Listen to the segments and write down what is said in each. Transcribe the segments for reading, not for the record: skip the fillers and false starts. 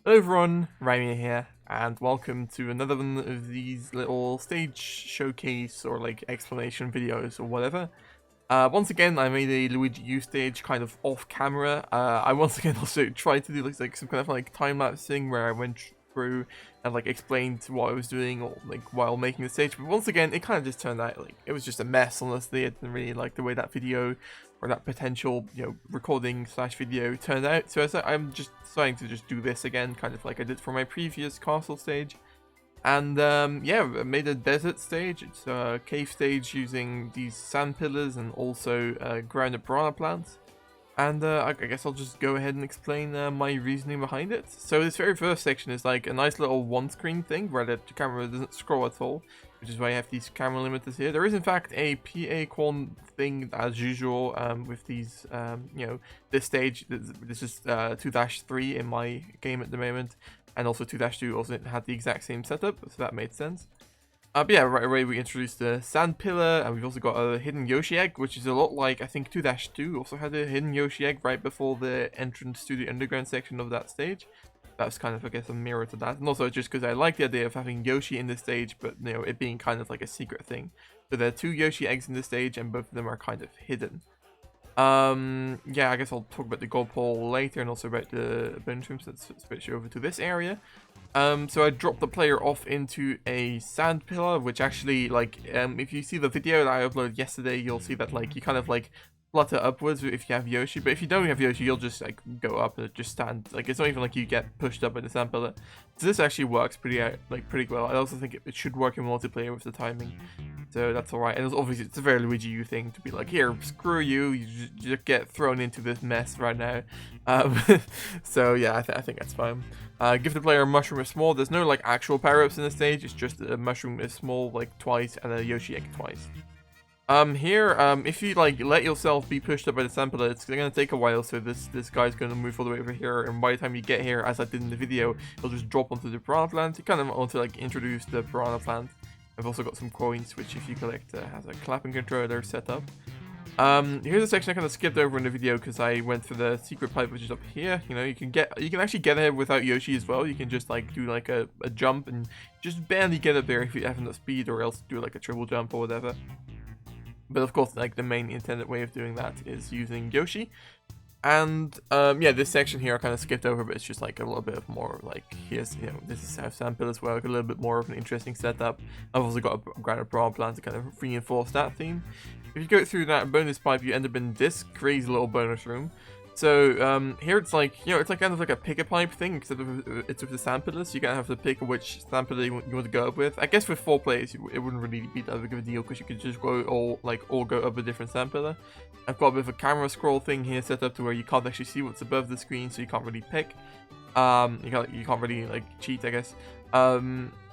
Hello everyone, Rimea here, and welcome to another one of these little stage showcase or like explanation videos or whatever. Once again, I made a Luigi U stage kind of off camera. I once again also tried to do like some kind of like time-lapse thing where I went through and like explained what I was doing or like while making the stage, but once again it kind of just turned out like it was just a mess. Honestly, I didn't really like the way that video or that potential recording slash video turned out, so I'm just deciding to just do this again, kind of like I did for my previous castle stage. And yeah, I made a desert stage. It's a cave stage using these sand pillars and also ground-up piranha plants. And I guess I'll just go ahead and explain my reasoning behind it. So this very first section is like a nice little one-screen thing where the camera doesn't scroll at all, which is why I have these camera limiters here. There is in fact a PA quad thing as usual with these, this stage. This is 2-3 in my game at the moment. And also 2-2 also had the exact same setup, so that made sense. But yeah, right away we introduced the sand pillar, and we've also got a hidden Yoshi egg, which is a lot like, I think 2-2 also had a hidden Yoshi egg right before the entrance to the underground section of that stage. That's kind of, I guess, a mirror to that. And also just because I like the idea of having Yoshi in this stage, but, it being kind of like a secret thing. So there are 2 Yoshi eggs in this stage, and both of them are kind of hidden. Yeah, I guess I'll talk about the gold pole later and also about the bonus room, so let's switch over to this area. So I dropped the player off into a sand pillar, which actually, like, if you see the video that I uploaded yesterday, you'll see that, like, you kind of, like, flutter upwards if you have Yoshi, but if you don't have Yoshi, you'll just, like, go up and just stand. Like, it's not even like you get pushed up by the sand pillar. So this actually works pretty well. I also think it should work in multiplayer with the timing. So that's alright, and obviously it's a very Luigi U thing to be like, here, screw you, you just get thrown into this mess right now. So yeah, I think that's fine. Give the player a mushroom is small. There's no like actual power-ups in the stage, it's just a mushroom is small like twice and a Yoshi egg twice. Here, if you like let yourself be pushed up by the sand pillar, it's gonna take a while, so this guy's gonna move all the way over here, and by the time you get here, as I did in the video, he'll just drop onto the piranha plant. You kind of want to like introduce the piranha plant. I've also got some coins, which if you collect has a clapping controller set up. Here's a section I kind of skipped over in the video because I went through the secret pipe, which is up here. You can actually get there without Yoshi as well. You can just like do like a jump and just barely get up there if you have enough speed, or else do like a triple jump or whatever. But of course, like the main intended way of doing that is using Yoshi. And yeah, this section here I kind of skipped over, but it's just like a little bit of more like, here's, this is how sand pillars work, a little bit more of an interesting setup. I've also got a ground-up piranha plant to kind of reinforce that theme. If you go through that bonus pipe, you end up in this crazy little bonus room. So here it's like, it's like kind of like a pick a pipe thing, except it's with the sand pillars, so you kind of have to pick which sand pillar you want to go up with. I guess with 4 players, it wouldn't really be that big of a deal, because you could just go all go up a different sand pillar. I've got a bit of a camera scroll thing here set up to where you can't actually see what's above the screen, so you can't really pick. You can't really like cheat, I guess.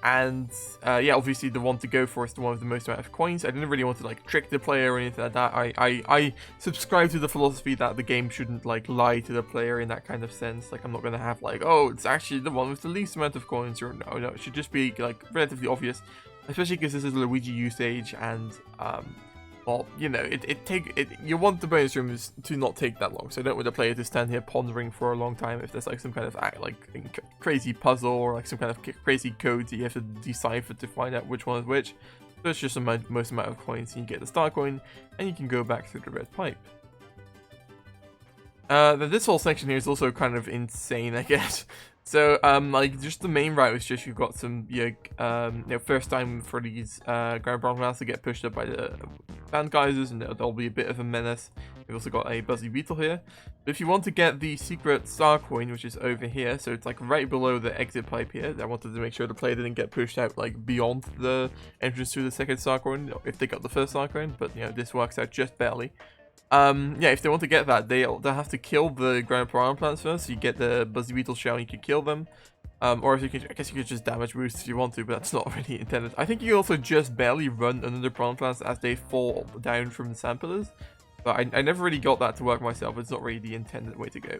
Yeah, obviously the one to go for is the one with the most amount of coins. I didn't really want to like trick the player or anything like that. I subscribe to the philosophy that the game shouldn't like lie to the player in that kind of sense. Like, I'm not gonna have like, oh, it's actually the one with the least amount of coins, or no, it should just be like relatively obvious, especially because this is a Luigi U stage, and well, you want the bonus rooms to not take that long, so I don't want the player to stand here pondering for a long time if there's like some kind of crazy puzzle or like some kind of crazy code that you have to decipher to find out which one is which. So it's just the most amount of coins, and you get the star coin, and you can go back through the red pipe. This whole section here is also kind of insane, I guess. So, like, just the main route is just you've got some, first time for these ground piranha to get pushed up by the sand geysers, and there'll be a bit of a menace. We've also got a buzzy beetle here. But if you want to get the secret star coin, which is over here, so it's like right below the exit pipe here, I wanted to make sure the player didn't get pushed out like beyond the entrance to the second star coin if they got the first star coin, but this works out just barely. Yeah, if they want to get that, they'll have to kill the ground piranha plants first, so you get the buzzy beetle shell and you can kill them. Or if I guess you could just damage boost if you want to, but that's not really intended. I think you also just barely run under the piranha plants as they fall down from the sand pillars. But I never really got that to work myself. It's not really the intended way to go.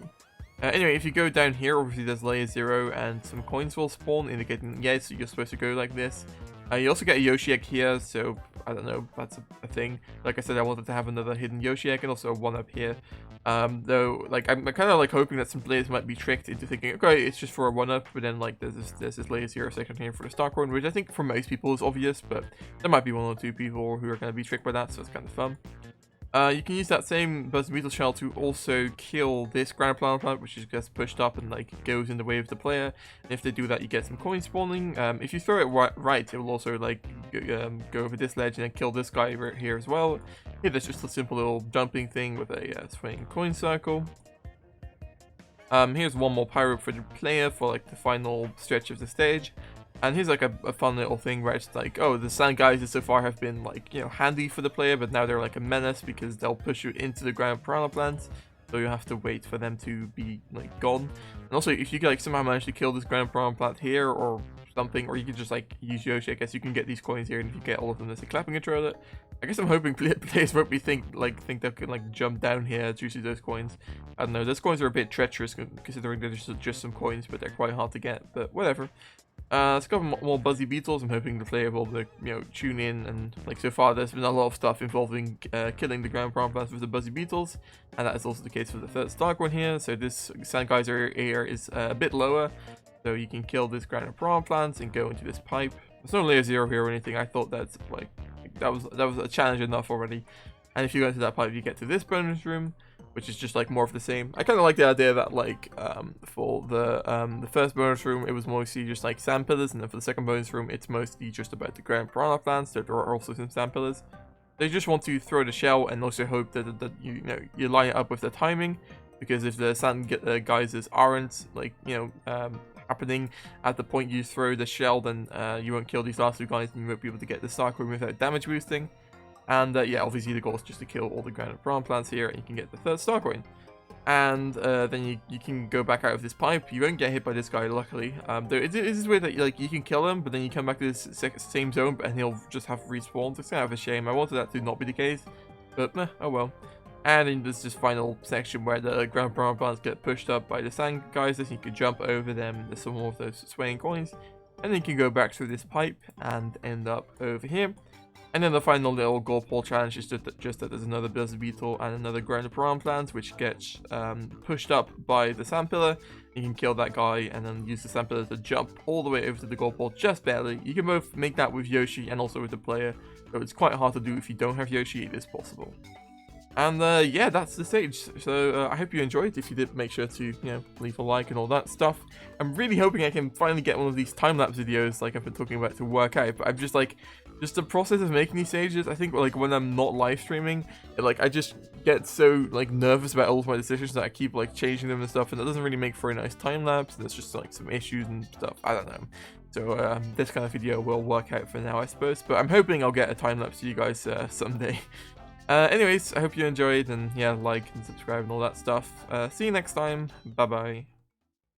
Anyway, if you go down here, obviously there's layer 0 and some coins will spawn indicating, yes, you're supposed to go like this. You also get a Yoshi egg here, so I don't know, that's a thing. Like I said, I wanted to have another hidden Yoshi egg and also a 1-up here. Though, like, I'm kind of like hoping that some players might be tricked into thinking, okay, it's just for a 1-up, but then like there's this layer 0 second here for the star coin, which I think for most people is obvious, but there might be 1 or 2 people who are going to be tricked by that, so it's kind of fun. You can use that same Buzzy Beetle shell to also kill this ground plant, which just gets pushed up and like goes in the way of the player. And if they do that, you get some coins spawning. If you throw it right, it will also like go over this ledge and then kill this guy right here as well. Here, there's just a simple little jumping thing with a swinging coin circle. Here's one more pyro for the player for like the final stretch of the stage. And here's like a fun little thing where it's like, oh, the sand guys so far have been like, you know, handy for the player, but now they're like a menace because they'll push you into the ground piranha plants. So you have to wait for them to be like gone. And also, if you like somehow manage to kill this ground piranha plant here or something, or you can just like use Yoshi, I guess you can get these coins here, and if you get all of them, there's a clapping controller. I guess I'm hoping players won't be think they can like jump down here to see those coins. I don't know, those coins are a bit treacherous considering they're just some coins, but they're quite hard to get. But whatever. Let's go more Buzzy Beetles. I'm hoping the player will, you know, tune in, and like so far there's been a lot of stuff involving killing the ground piranha plants with the Buzzy Beetles, and that is also the case for the third star one here. So this sand geyser here is a bit lower, so you can kill this ground piranha plants and go into this pipe. There's no layer 0 here or anything. I thought that's like that was a challenge enough already. And if you go into that pipe, you get to this bonus room, which is just like more of the same. I kind of like the idea that like for the first bonus room it was mostly just like sand pillars, and then for the second bonus room it's mostly just about the ground piranha plants. There are also some sand pillars. They just want to throw the shell and also hope that you line it up with the timing, because if the sand geysers aren't like happening at the point you throw the shell, then you won't kill these last 2 guys and you won't be able to get the star coin without damage boosting. And yeah, obviously the goal is just to kill all the ground piranha plants here, and you can get the 3rd star coin. And then you can go back out of this pipe. You won't get hit by this guy, luckily. It is weird that like you can kill him, but then you come back to this same zone, and he'll just have respawned. It's kind of a shame. I wanted that to not be the case, but oh well. And in this final section where the ground piranha plants get pushed up by the sand geysers, you can jump over them. There's some more of those swaying coins, and then you can go back through this pipe and end up over here. And then the final little goal pole challenge is just that there's another Buzzy Beetle and another ground piranha plant, which gets pushed up by the sand pillar. You can kill that guy and then use the sand pillar to jump all the way over to the goal pole, just barely. You can both make that with Yoshi and also with the player, so it's quite hard to do if you don't have Yoshi. It is possible. And yeah, that's the stage. So I hope you enjoyed. If you did, make sure to leave a like and all that stuff. I'm really hoping I can finally get one of these time-lapse videos like I've been talking about to work out. But I'm just the process of making these stages. I think like when I'm not live streaming, I just get so like nervous about all of my decisions that I keep like changing them and stuff, and that doesn't really make for a nice time-lapse. There's just like some issues and stuff. I don't know. So this kind of video will work out for now, I suppose. But I'm hoping I'll get a time-lapse to you guys someday. Anyways, I hope you enjoyed, and yeah, like and subscribe and all that stuff. See you next time. Bye bye.